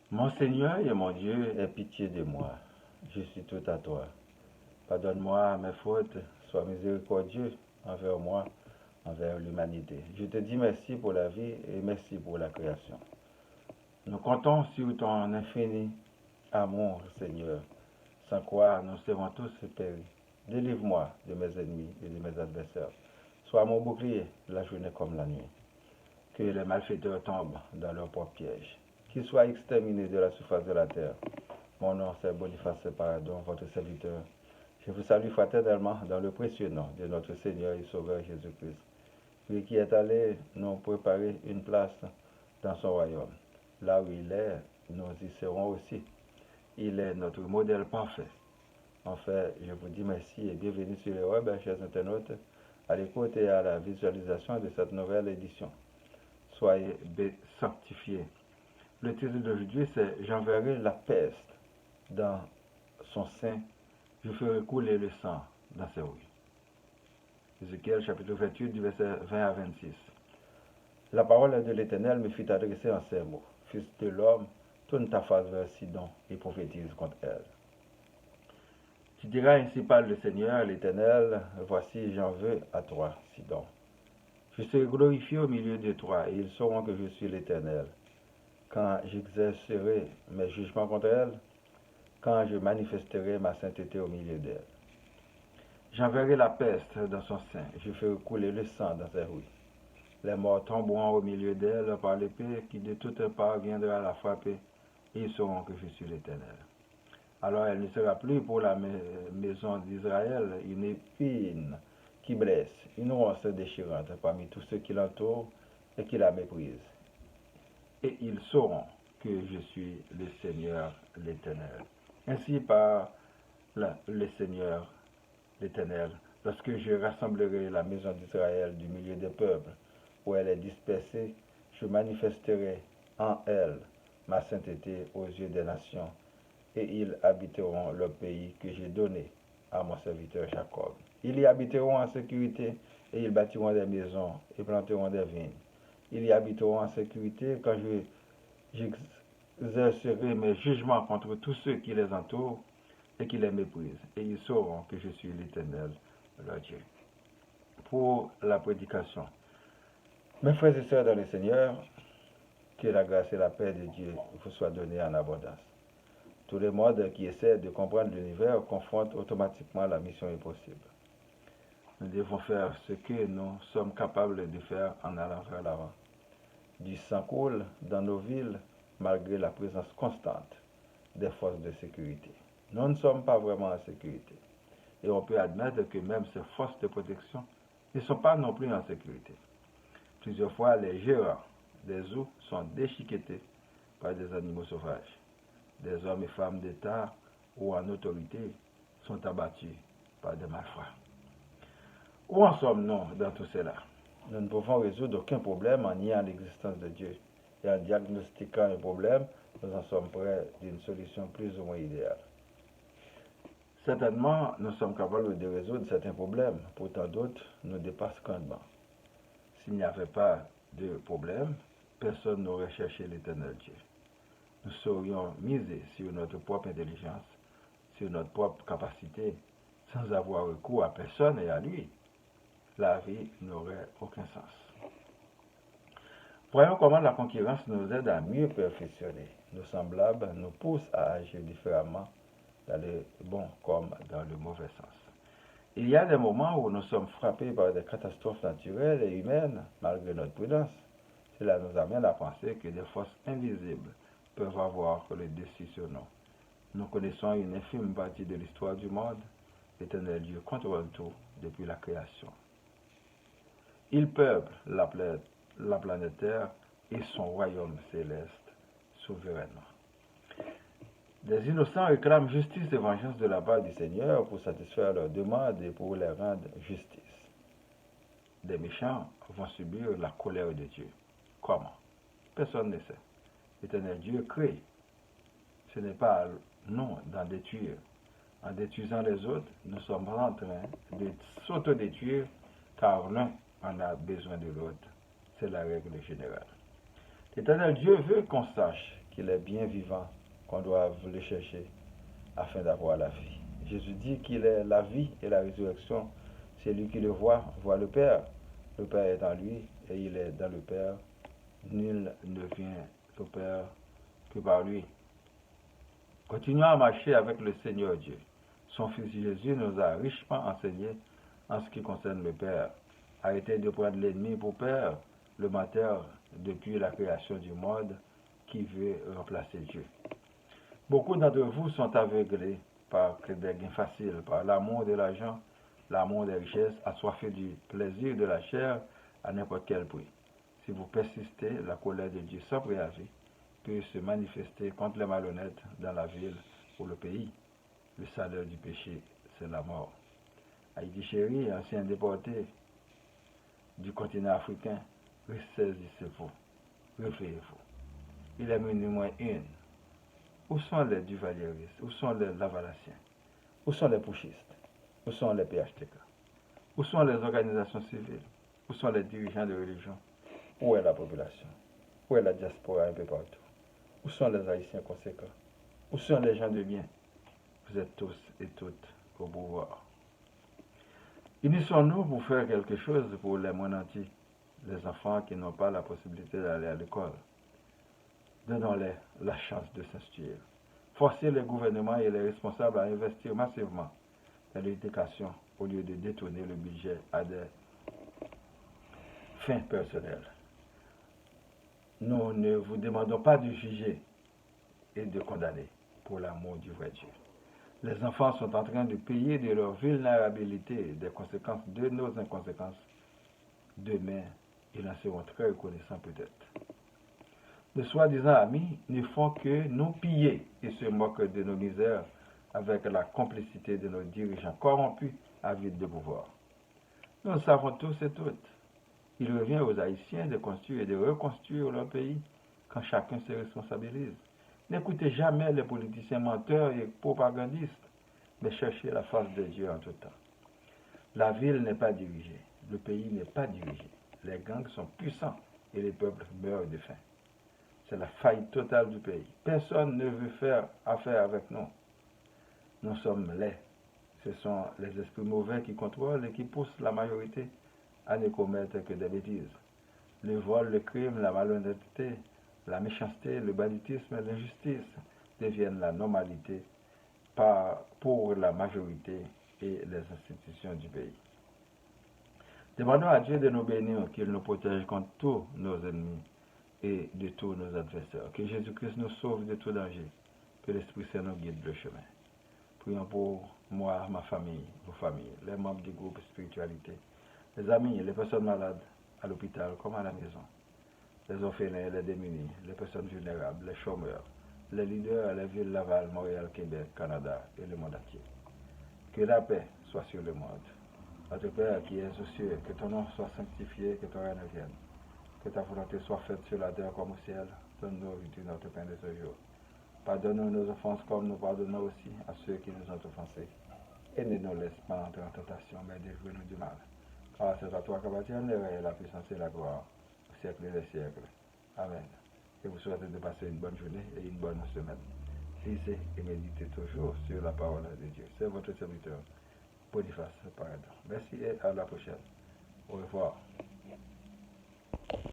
Mon Seigneur et mon Dieu, aie pitié de moi. Je suis tout à toi. Pardonne-moi mes fautes, sois miséricordieux envers moi, envers l'humanité. Je te dis merci pour la vie et merci pour la création. Nous comptons sur ton infini amour, Seigneur, sans quoi nous serons tous péris. Délivre-moi de mes ennemis et de mes adversaires. Sois mon bouclier, la journée comme la nuit. Que les malfaiteurs tombent dans leur propre piège. Qu'ils soient exterminés de la surface de la terre. Mon nom, c'est Boniface Paradon, votre serviteur. Je vous salue fraternellement dans le précieux nom de notre Seigneur et Sauveur Jésus-Christ, lui qui est allé nous préparer une place dans son royaume. Là où il est, nous y serons aussi. Il est notre modèle parfait. Enfin, je vous dis merci et bienvenue sur le web, chers internautes, à l'écoute et à la visualisation de cette nouvelle édition. Soyez sanctifiés. Le titre d'aujourd'hui, c'est J'enverrai la peste dans son sein, je ferai couler le sang dans ses rues. Ézéchiel chapitre 28, du verset 20 à 26. La parole de l'Éternel me fut adressée en ces mots. Fils de l'homme, tourne ta face vers Sidon et prophétise contre elle. Tu diras ainsi parle le Seigneur, l'Éternel, voici j'en veux à toi, Sidon. Je serai glorifié au milieu de toi, et ils sauront que je suis l'Éternel. Quand j'exercerai mes jugements contre elle, quand je manifesterai ma sainteté au milieu d'elle. J'enverrai la peste dans son sein, je ferai couler le sang dans ses rues. Les morts tomberont au milieu d'elle par l'épée qui de toutes parts viendra la frapper, et ils sauront que je suis l'Éternel. Alors elle ne sera plus pour la maison d'Israël une épine qui blesse, une ronce déchirante parmi tous ceux qui l'entourent et qui la méprisent. Et ils sauront que je suis le Seigneur l'Éternel. Ainsi par le Seigneur l'Éternel, lorsque je rassemblerai la maison d'Israël du milieu des peuples, où elle est dispersée, je manifesterai en elle ma sainteté aux yeux des nations, et ils habiteront le pays que j'ai donné à mon serviteur Jacob. Ils y habiteront en sécurité, et ils bâtiront des maisons et planteront des vignes. Ils y habiteront en sécurité quand j'exercerai mes jugements contre tous ceux qui les entourent et qui les méprisent, et ils sauront que je suis l'Éternel, leur Dieu. Pour la prédication. Mes frères et sœurs dans le Seigneur, que la grâce et la paix de Dieu vous soient données en abondance. Tous les modes qui essaient de comprendre l'univers confrontent automatiquement la mission impossible. Nous devons faire ce que nous sommes capables de faire en allant vers l'avant. Du sang coule dans nos villes malgré la présence constante des forces de sécurité. Nous ne sommes pas vraiment en sécurité. Et on peut admettre que même ces forces de protection ne sont pas non plus en sécurité. Plusieurs fois, les gérants des zoos sont déchiquetés par des animaux sauvages. Des hommes et femmes d'État ou en autorité sont abattus par des malfrats. Où en sommes-nous dans tout cela? Nous ne pouvons résoudre aucun problème en niant l'existence de Dieu. Et en diagnostiquant un problème, nous en sommes près d'une solution plus ou moins idéale. Certainement, nous sommes capables de résoudre certains problèmes, pourtant d'autres nous dépassent grandement. S'il n'y avait pas de problème, personne n'aurait cherché l'Éternel Dieu. Nous saurions miser sur notre propre intelligence, sur notre propre capacité, sans avoir recours à personne et à lui. La vie n'aurait aucun sens. Voyons comment la concurrence nous aide à mieux perfectionner. Nos semblables nous poussent à agir différemment dans le bon comme dans le mauvais sens. Il y a des moments où nous sommes frappés par des catastrophes naturelles et humaines malgré notre prudence. Cela nous amène à penser que des forces invisibles peuvent avoir le dessus sur nous. Nous connaissons une infime partie de l'histoire du monde. L'Éternel Dieu contrôle tout depuis la création. Il peuple la planète Terre et son royaume céleste souverainement. Des innocents réclament justice et vengeance de la part du Seigneur pour satisfaire leurs demandes et pour les rendre justice. Des méchants vont subir la colère de Dieu. Comment? Personne ne sait. L'Éternel Dieu crée. Ce n'est pas à nous d'en détruire. En détruisant les autres, nous sommes en train de s'autodétruire car l'un en a besoin de l'autre. C'est la règle générale. L'Éternel Dieu veut qu'on sache qu'il est bien vivant, qu'on doit le chercher afin d'avoir la vie. Jésus dit qu'il est la vie et la résurrection. Celui qui le voit, voit le Père. Le Père est en lui et il est dans le Père. Nul ne vient au Père que par lui. Continuons à marcher avec le Seigneur Dieu. Son Fils Jésus nous a richement enseigné en ce qui concerne le Père. Arrêtez de prendre l'ennemi pour Père, le menteur depuis la création du monde qui veut remplacer Dieu. Beaucoup d'entre vous sont aveuglés par des gains faciles, par l'amour de l'argent, l'amour des richesses, assoiffés du plaisir de la chair à n'importe quel prix. Si vous persistez, la colère de Dieu sans préavis peut se manifester contre les malhonnêtes dans la ville ou le pays. Le salaire du péché, c'est la mort. Haïti chéri, ancien déporté du continent africain, ressaisissez-vous, réveillez-vous. Il est minuit moins une. Où sont les Duvalieristes? Où sont les Lavalassiens? Où sont les Pouchistes? Où sont les PHTK? Où sont les organisations civiles? Où sont les dirigeants de religion? Où est la population? Où est la diaspora un peu partout? Où sont les Haïtiens conséquents? Où sont les gens de bien? Vous êtes tous et toutes au pouvoir. Unissons-nous pour faire quelque chose pour les moins nantis, les enfants qui n'ont pas la possibilité d'aller à l'école. Donnons-les la chance de s'instruire. Forcez les gouvernements et les responsables à investir massivement dans l'éducation au lieu de détourner le budget à des fins personnelles. Nous ne vous demandons pas de juger et de condamner pour l'amour du vrai Dieu. Les enfants sont en train de payer de leur vulnérabilité des conséquences de nos inconséquences. Demain, ils en seront très reconnaissants peut-être. De soi-disant amis ne font que nous piller et se moquent de nos misères avec la complicité de nos dirigeants corrompus avides de pouvoir. Nous le savons tous et toutes. Il revient aux Haïtiens de construire et de reconstruire leur pays quand chacun se responsabilise. N'écoutez jamais les politiciens menteurs et propagandistes, mais cherchez la face de Dieu en tout temps. La ville n'est pas dirigée, le pays n'est pas dirigé. Les gangs sont puissants et les peuples meurent de faim. C'est la faillite totale du pays. Personne ne veut faire affaire avec nous. Nous sommes laids. Ce sont les esprits mauvais qui contrôlent et qui poussent la majorité à ne commettre que des bêtises. Le vol, le crime, la malhonnêteté, la méchanceté, le banditisme et l'injustice deviennent la normalité pour la majorité et les institutions du pays. Demandons à Dieu de nous bénir, qu'il nous protège contre tous nos ennemis et de tous nos adversaires. Que Jésus-Christ nous sauve de tout danger. Que l'Esprit Saint nous guide le chemin. Prions pour moi, ma famille, vos familles, les membres du groupe Spiritualité, les amis, les personnes malades à l'hôpital comme à la maison, les orphelins, les démunis, les personnes vulnérables, les chômeurs, les leaders, les villes Laval, Montréal, Québec, Canada et le monde entier. Que la paix soit sur le monde. Notre Père qui es aux cieux, que ton nom soit sanctifié, que ton règne vienne. Que ta volonté soit faite sur la terre comme au ciel. Donne-nous aujourd'hui notre pain de ce jour. Pardonne-nous nos offenses comme nous pardonnons aussi à ceux qui nous ont offensés. Et ne nous laisse pas entrer en tentation, mais délivre-nous du mal. Car c'est à toi qu'appartiennent les règnes, la puissance et la gloire, au siècle des siècles. Amen. Et vous souhaitez de passer une bonne journée et une bonne semaine. Lisez et méditez toujours sur la parole de Dieu. C'est votre serviteur, Boniface Paradon. Merci et à la prochaine. Au revoir.